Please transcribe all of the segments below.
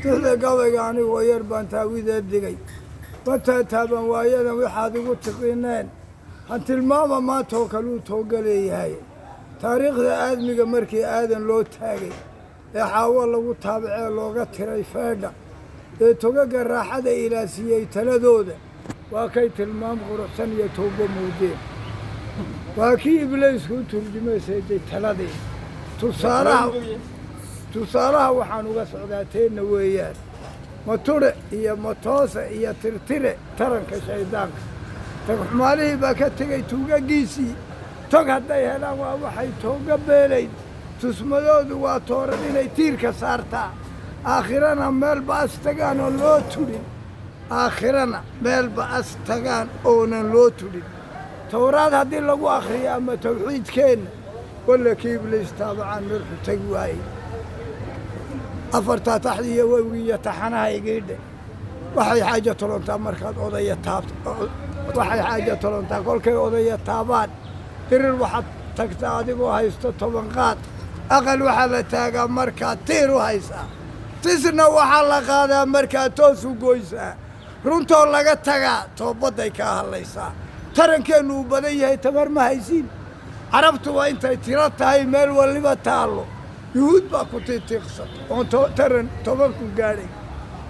tixda gabayga anigoo yar baan taawideed dhigay wataa taaban waayadan waxaad igu tiqineen han tilmaama maantoo kaluu tooga leeyahay taariikhda aadmiga markii aadan loo taagay ee xaawo lagu taabacee looga tiray feedha ee togaga raaxada ilaasiyey taladooda waa kay tilmaam quruxsan iyo toogo muudeen waa kii ibliisku u turjumaysayday taladii tusaalaha waxaan uga socdaa teenna weeyaan mature iyo matoose iyo tirtire taranka shayddaanka tagxumaalihii baa ka tegey tuugagiisii tog hadday helaan waa waxay tooga beelayn tusmadoodu waa tooran inay tiirka saartaa aakhirana meelba as tagaan oon loo tudhin aakhirana meelba as tagaan oonan loo tudhin towraad haddii lagu akhriyo ama tawxiidkeenna walla kii ibliis taabacaan meel xutagi waayey afartaa taxdii iyo wowgii iyo taxanaha igiidhe waxay xaaja tolontaa markaad odaya taabto waxay xaaja tolontaa kolkay odaya taabaan dirir waxaad tagtaa adigoo haysto 10 qaad aqal waxaa la taagaa markaad tiir u haysaa tisna waxaa la qaadaa markaad toos u goysaa runtoo laga tagaa toobadday kaa hadlaysaa tarankeennu uu badan yahay tamar ma haysiin carabtu waa intay tiro tahay meel waliba taallo yuhuud baa ku tiitiiqsata oon taran 10 ku gaadhay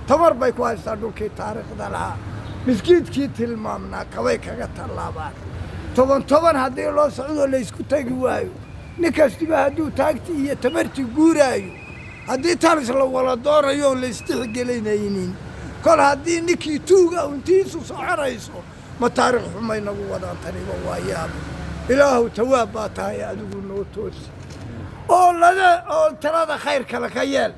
tamar bay ku haystaa dhulkii taariikhda lahaa miskiidkii tilmaamnaa kabay kaga tallaabaan 10 haddii loo socdo laysku tegi waayo nin kastiba hadduu taagti iyo tamarti guuraayo haddii talis la wala doonayo oon laystixgelinaynin kol haddii ninkii tuuga untiisu soconayso ma taariikh xumay nagu wadaan taniba waa yaabo ilaahu tawaab baa tahay adigu noo toosi oo talada khayr kale ka yeel